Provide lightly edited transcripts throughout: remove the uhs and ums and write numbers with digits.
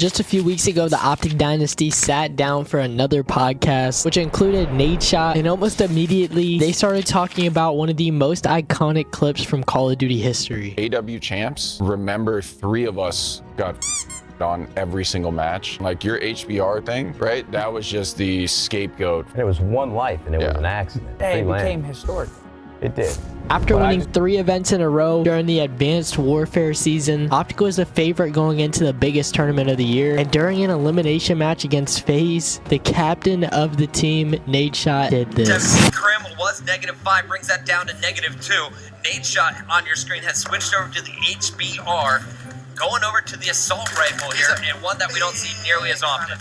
Just a few weeks ago, the OpTic Dynasty sat down for another podcast, which included Nadeshot, and almost immediately, they started talking about one of the most iconic clips from Call of Duty history. AW champs, remember 3 of us got on every single match. Like your HBR thing, right? That was just the scapegoat. It was one life and it was an accident. It became historic. It did. After winning 3 events in a row during the Advanced Warfare season, OpTic was the favorite going into the biggest tournament of the year. And during an elimination match against FaZe, the captain of the team, Nadeshot, did this. Krim was -5, brings that down to -2. Nadeshot on your screen has switched over to the HBR. Going over to the assault rifle here, and one that we don't see nearly as often.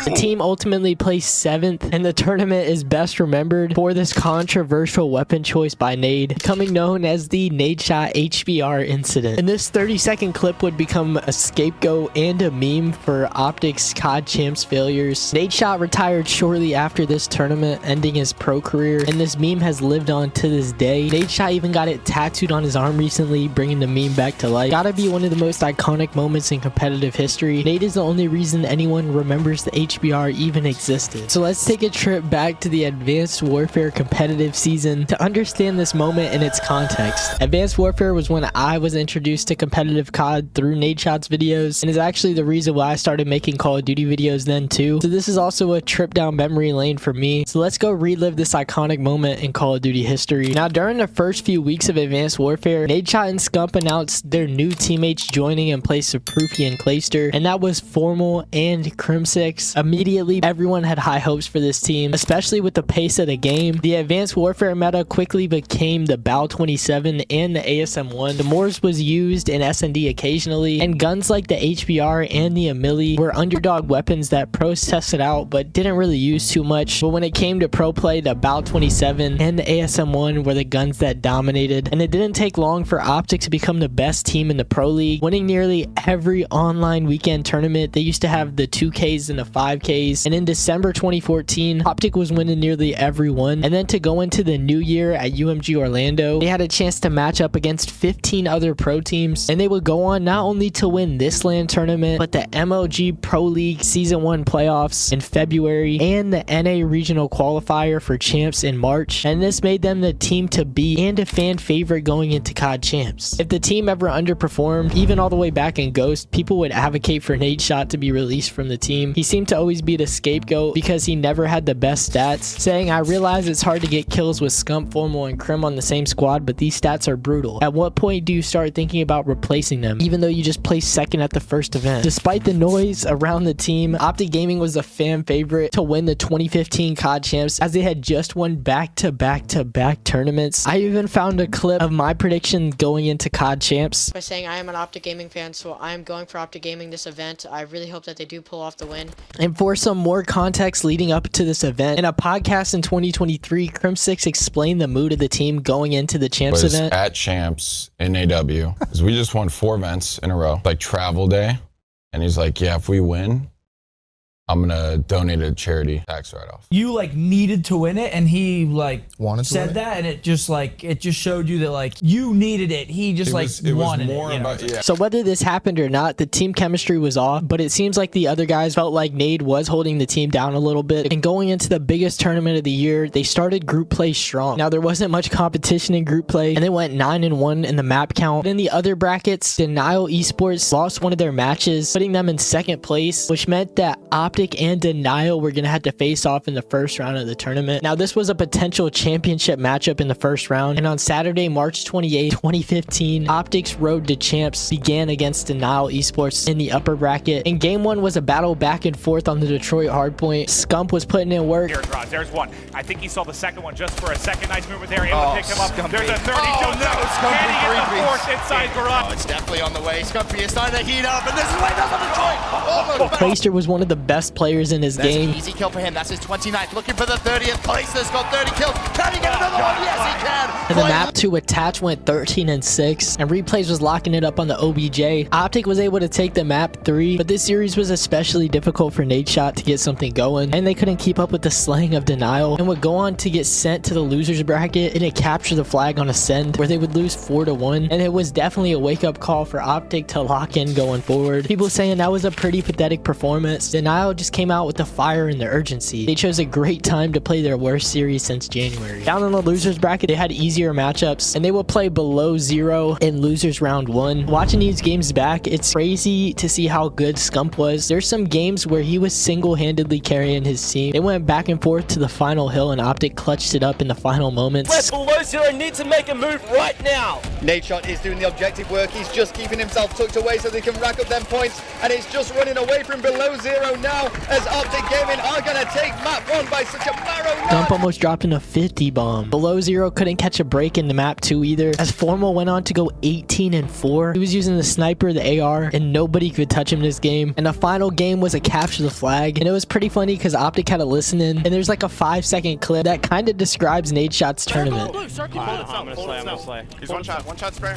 The team ultimately placed 7th, and the tournament is best remembered for this controversial weapon choice by Nade, becoming known as the Nadeshot HBR Incident. And this 30-second clip would become a scapegoat and a meme for OpTic's COD Champs failures. Nadeshot retired shortly after this tournament, ending his pro career, and this meme has lived on to this day. Nadeshot even got it tattooed on his arm recently, bringing the meme back to life. Gotta be one of the most iconic moments in competitive history. Nade is the only reason anyone remembers the HBR even existed. So let's take a trip back to the Advanced Warfare competitive season to understand this moment in its context. Advanced Warfare was when I was introduced to competitive COD through Nadeshot's videos, and is actually the reason why I started making Call of Duty videos then too. So this is also a trip down memory lane for me. So let's go relive this iconic moment in Call of Duty history. Now, during the first few weeks of Advanced Warfare, Nadeshot and Scump announced their new teammates joining in place of Proofy and Clayster, and that was Formal and Crimsix. Immediately, everyone had high hopes for this team, especially with the pace of the game. The Advanced Warfare meta quickly became the BAL 27 and the ASM-1. The Moors was used in S&D occasionally, and guns like the HBR and the Amili were underdog weapons that pros tested out but didn't really use too much. But when it came to pro play, the BAL 27 and the ASM-1 were the guns that dominated, and it didn't take long for OpTic to become the best team in the Pro League, winning nearly every online weekend tournament. They used to have the 2Ks and the 5Ks, and in December 2014, OpTic was winning nearly every one. And then to go into the new year at UMG Orlando, they had a chance to match up against 15 other pro teams, and they would go on not only to win this LAN tournament, but the MLG Pro League Season 1 playoffs in February, and the NA Regional Qualifier for Champs in March, and this made them the team to beat and a fan favorite going into COD Champs. If the team ever underperformed, even all the way back in Ghost, people would advocate for Nadeshot to be released from the team. He seemed to always be the scapegoat because he never had the best stats, saying, "I realize it's hard to get kills with Scump, Formal, and Krim on the same squad, but these stats are brutal. At what point do you start thinking about replacing them, even though you just placed 2nd at the first event?" Despite the noise around the team, OpTic Gaming was the fan favorite to win the 2015 COD Champs, as they had just won back-to-back-to-back tournaments. I even found a clip of my prediction going into COD Champs by saying I am an OpTic Gaming fan, so I am going for OpTic Gaming this event. I really hope that they do pull off the win. And for some more context leading up to this event, in a podcast in 2023, Crimsix explained the mood of the team going into the Champs event. At Champs in AW, because we just won 4 events in a row, like travel day, and he's like, "Yeah, if we win, I'm gonna donate a charity tax write-off." You like needed to win it, and he like said that, and it just showed you that like you needed it. He just wanted it. About, yeah. So whether this happened or not, the team chemistry was off, but it seems like the other guys felt like Nade was holding the team down a little bit. And going into the biggest tournament of the year, they started group play strong. Now, there wasn't much competition in group play, and they went 9-1 in the map count. But in the other brackets, Denial Esports lost one of their matches, putting them in 2nd place, which meant that OpTic and Denial were going to have to face off in the first round of the tournament. Now, this was a potential championship matchup in the first round, and on Saturday, March 28, 2015, OpTic's road to champs began against Denial Esports in the upper bracket, and game 1 was a battle back and forth on the Detroit hardpoint. Scump was putting in work. Here it draws. There's one. I think he saw the second one just for a second. Nice movement there. Able to pick him up. There's a 32. Can he get the 4th inside garage? It's definitely on the way. Scumpy is starting to heat up, and this is what he does on Detroit. Almost Clayster was one of the best players in his game. An easy kill for him. That's his 29th. Looking for the 30th. Clayster's got 30 kills. Can he get another one? Yes, he can. And the map 2 attach went 13-6, and Replays was locking it up on the OBJ. OpTic was able to take the map 3, but this series was especially difficult for Nadeshot to get something going, and they couldn't keep up with the slaying of Denial, and would go on to get sent to the losers bracket and it captured the flag on Ascend, where they would lose 4-1, and it was definitely a wake-up call for OpTic to lock in going forward. People saying that was a pretty pathetic performance. Denial just came out with the fire and the urgency. They chose a great time to play their worst series since January. Down in the losers bracket, they had easier matchups, and they would play below 0 in losers round 1. Watching these games back, it's crazy to see how good Scump was. There's some games where he was single-handedly carrying his team. They went back and forth to the final hill, and OpTic clutched it up in the final moments. We're below 0, need to make a move right now. Nadeshot is doing the objective work. He's just keeping himself tucked away so they can rack up them points, and it's just running away from below 0 now as OpTic Gaming are going to take map 1 by such a narrow margin. Scump almost dropped in a 50 bomb. Below 0 couldn't catch a break in the map 2 either, as Formal went on to go 18-4. He was using the sniper, the AR, and nobody could touch him this game. And the final game was a capture the flag, and it was pretty funny because OpTic had a listen in, and there's like a 5-second clip that kind of describes Nadeshot's tournament. I'm gonna slay. He's one shot spray.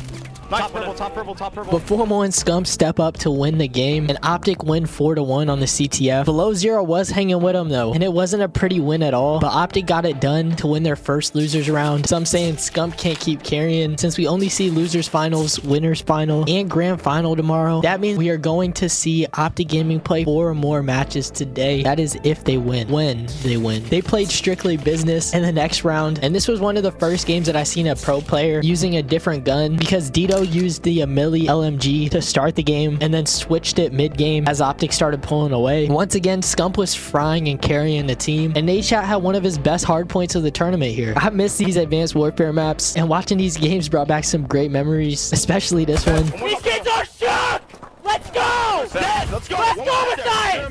Top purple. But Formal and Scump step up to win the game, and OpTic win 4-1 on the CTF. Below 0 was hanging with him though, and it wasn't a pretty win at all, but OpTic got it done to win their first losers round. Some saying Scump can't keep carrying, since we only see losers finals, winners final, and grand final tomorrow. That means we are going to see OpTic Gaming play 4 more matches today. That is if they win. When they win. They played strictly business in the next round, and this was one of the first games that I seen a pro player using a different gun, because Dito used the Amelie LMG to start the game and then switched it mid-game as OpTic started pulling away. Once again, Scump was frying and carrying the team, and Nadeshot had one of his best hard points of the tournament here. I miss these Advanced Warfare maps, and watching these games brought back some great memories, especially this one. These kids are shook! Let's go! Let's go with that!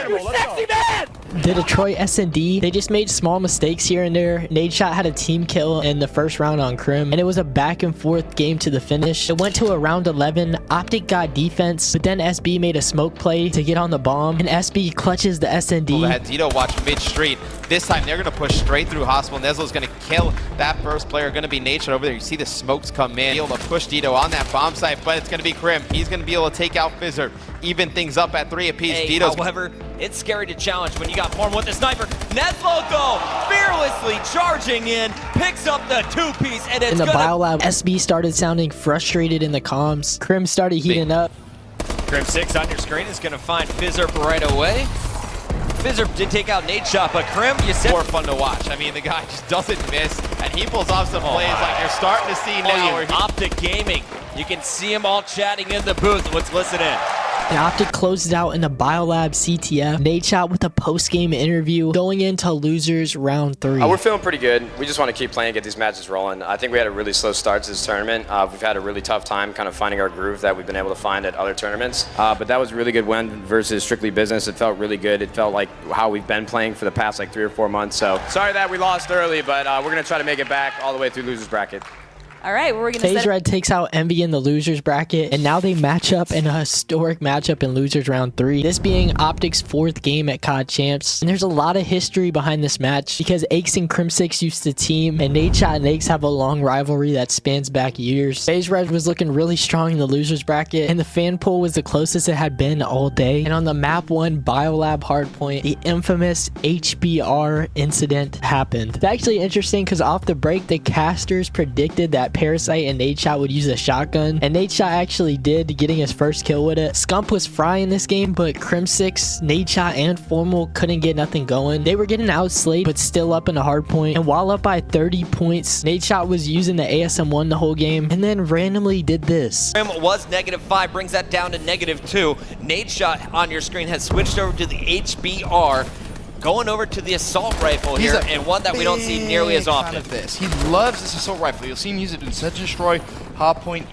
You sexy man! The Detroit S&D, they just made small mistakes here and there. Nadeshot had a team kill in the first round on Crim, and it was a back and forth game to the finish. It went to a round 11. OpTic got defense, but then SB made a smoke play to get on the bomb, and SB clutches the S&D. They had Dito watch mid-street. This time they're going to push straight through Hospital. Nezlo's going to kill that first player. Going to be Nadeshot over there. You see the smokes come in. Be able to push Dito on that bomb site, but it's going to be Crim. He's going to be able to take out FaZe, even things up at 3 apiece. Hey, however, it's scary to challenge when you got Form with the sniper. Nezlo go fearlessly charging in, picks up the 2-piece, and it's in the Biolab, SB started sounding frustrated in the comms. Crim started heating up. Crim 6 on your screen is going to find FaZe right away. FaZe did take out Nadeshot, but Crim, you said more fun to watch. I mean, the guy just doesn't miss, and he pulls off some plays like you're starting to see now. Where OpTic Gaming, you can see them all chatting in the booth. Let's listen in. And OpTic closes out in the Biolab CTF. Nadeshot with a post-game interview going into losers round 3. We're feeling pretty good. We just want to keep playing, get these matches rolling. I think we had a really slow start to this tournament. We've had a really tough time kind of finding our groove that we've been able to find at other tournaments. But that was a really good win versus strictly business. It felt really good. It felt like how we've been playing for the past like 3 or 4 months. So sorry that we lost early, but we're going to try to make it back all the way through losers bracket. All right, well, we're going to FaZe Red takes out Envy in the losers bracket, and now they match up in a historic matchup in losers round 3. This being OpTic's 4th game at COD Champs. And there's a lot of history behind this match because Aches and Crim6 used to team, and Nadeshot and Aches have a long rivalry that spans back years. FaZe Red was looking really strong in the losers bracket, and the fan pool was the closest it had been all day. And on the map 1 Biolab hardpoint, the infamous HBR incident happened. It's actually interesting because off the break, the casters predicted that Parasite and Nadeshot would use a shotgun, and Nadeshot actually did, getting his first kill with it. Scump was frying this game, but Crim6, Nadeshot, and Formal couldn't get nothing going. They were getting outslayed, but still up in the hard point, and while up by 30 points, Nadeshot was using the ASM1 the whole game, and then randomly did this. Crim was -5, brings that down to -2. Nadeshot on your screen has switched over to the HBR, going over to the assault rifle here, and one that we don't see nearly as often. Of this. He loves this assault rifle. You'll see him use it in Search and Destroy, Hardpoint,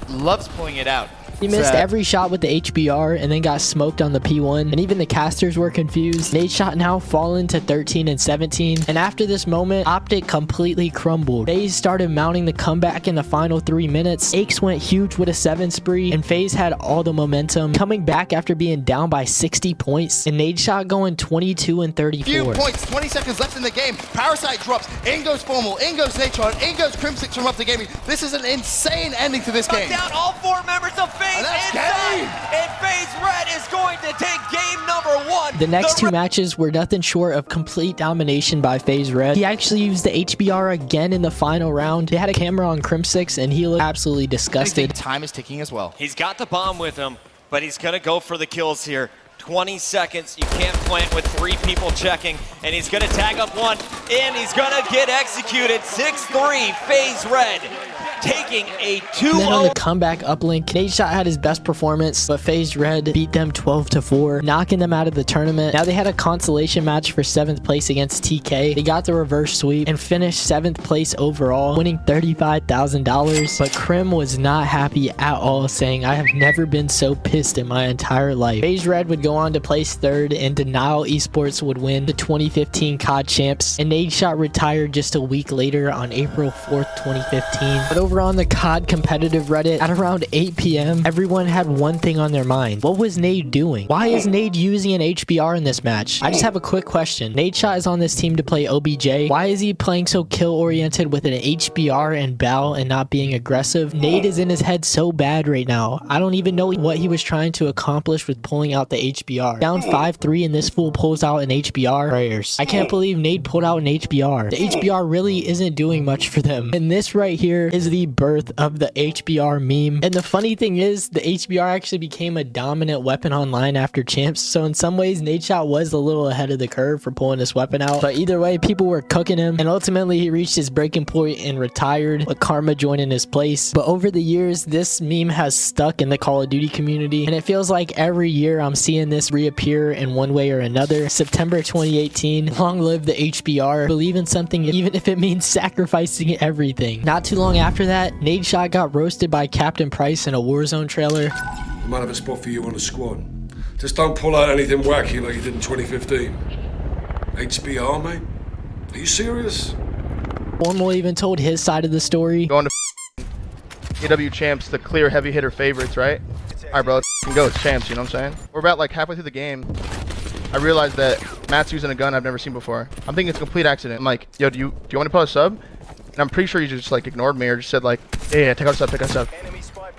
loves pulling it out. He missed every shot with the HBR and then got smoked on the P1, and even the casters were confused. Nadeshot now fallen to 13 and 17, and after this moment, OpTic completely crumbled. FaZe started mounting the comeback in the final 3 minutes. Aches went huge with a 7 spree, and FaZe had all the momentum, coming back after being down by 60 points, and Nadeshot going 22 and 34. Few points, 20 seconds left in the game. Parasite drops, in goes Formal, in goes Nadeshot, in goes Crimsix from OpTic Gaming. This is an insane ending to this game. Down all 4 members of FaZe inside, and FaZe Red is going to take game number 1. The next 2 matches were nothing short of complete domination by FaZe Red. He actually used the HBR again in the final round. They had a camera on Crimsix, and he looked absolutely disgusted. Time is ticking as well. He's got the bomb with him, but he's going to go for the kills here. 20 seconds, you can't plant with 3 people checking, and he's going to tag up 1, and he's going to get executed. 6-3, FaZe Red taking a 2-0. Then on the comeback uplink, Nadeshot had his best performance, but FaZe Red beat them 12-4, knocking them out of the tournament. Now they had a consolation match for 7th place against TK. They got the reverse sweep and finished 7th place overall, winning $35,000. But Crim was not happy at all, saying, "I have never been so pissed in my entire life." FaZe Red would go on to place 3rd, and Denial Esports would win the 2015 COD champs, and Nadeshot retired just a week later on April 4th, 2015. But over on the COD competitive Reddit, at around 8 p.m., everyone had one thing on their mind. What was Nade doing? Why is Nade using an HBR in this match? I just have a quick question. Nadeshot is on this team to play OBJ. Why is he playing so kill-oriented with an HBR and Bal and not being aggressive? Nade is in his head so bad right now. I don't even know what he was trying to accomplish with pulling out the HBR. Down 5-3 and this fool pulls out an HBR. Prayers. I can't believe Nade pulled out an HBR. The HBR really isn't doing much for them. And this right here is the birth of the HBR meme. And the funny thing is, the HBR actually became a dominant weapon online after champs. So in some ways, Nadeshot was a little ahead of the curve for pulling this weapon out. But either way, people were cooking him. And ultimately, he reached his breaking point and retired, with Karma joining his place. But over the years, this meme has stuck in the Call of Duty community. And it feels like every year I'm seeing this reappear in one way or another. September 2018, long live the HBR. Believe in something even if it means sacrificing everything. Not too long after that, Nadeshot got roasted by Captain Price in a Warzone trailer. I might have a spot for you on the squad. Just don't pull out anything wacky like you did in 2015. HBR, mate? Are you serious? Formal even told his side of the story. Going to AW champs, the clear heavy hitter favorites, right? Alright, bro, let's go. It's champs, you know what I'm saying? We're about like halfway through the game. I realized that Matt's using a gun I've never seen before. I'm thinking it's a complete accident. I'm like, yo, do you want to put a sub? And I'm pretty sure you just like ignored me or just said like, yeah, take out a sub, take out a sub.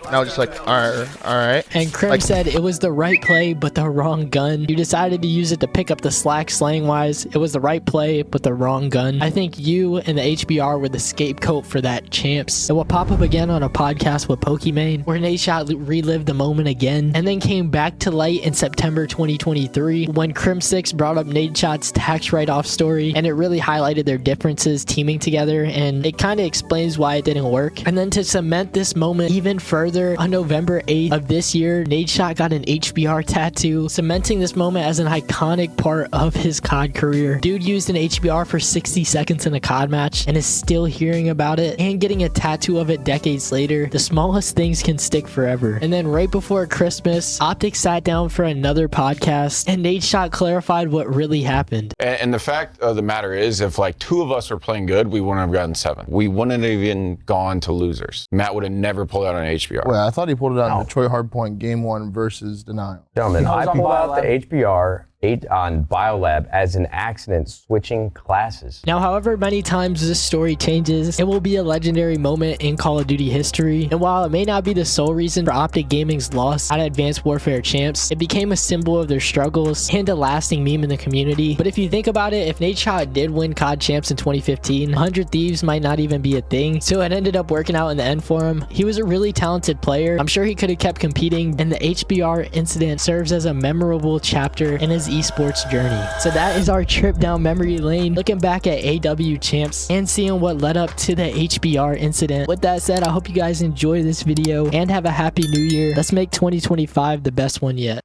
And I was just like, alright. And Crim said it was the right play, but the wrong gun. You decided to use it to pick up the slack slang-wise. It was the right play, but the wrong gun. I think you and the HBR were the scapegoat for that, champs. It will pop up again on a podcast with Pokimane, where Nadeshot relived the moment again, and then came back to light in September 2023, when Crim6 brought up Nadeshot's tax write-off story, and it really highlighted their differences teaming together, and it kind of explains why it didn't work. And then to cement this moment even further, on November 8th of this year, Nadeshot got an HBR tattoo, cementing this moment as an iconic part of his COD career. Dude used an HBR for 60 seconds in a COD match and is still hearing about it and getting a tattoo of it decades later. The smallest things can stick forever. And then right before Christmas, OpTic sat down for another podcast and Nadeshot clarified what really happened. And the fact of the matter is, if like 2 of us were playing good, we wouldn't have gotten 7. We wouldn't have even gone to losers. Matt would have never pulled out an HBR. Wait, I thought he pulled it out in Detroit Hardpoint Game 1 versus Denial. Gentlemen, I pulled out the HBR on Biolab as an accident switching classes. Now, however many times this story changes, it will be a legendary moment in Call of Duty history. And while it may not be the sole reason for OpTic Gaming's loss at Advanced Warfare Champs, it became a symbol of their struggles and a lasting meme in the community. But if you think about it, if Nadeshot did win COD Champs in 2015, 100 Thieves might not even be a thing. So it ended up working out in the end for him. He was a really talented player. I'm sure he could have kept competing, and the HBR incident serves as a memorable chapter in his esports journey. So that is our trip down memory lane, looking back at AW champs and seeing what led up to the HBR incident. With that said, I hope you guys enjoy this video and have a happy new year. Let's make 2025 the best one yet.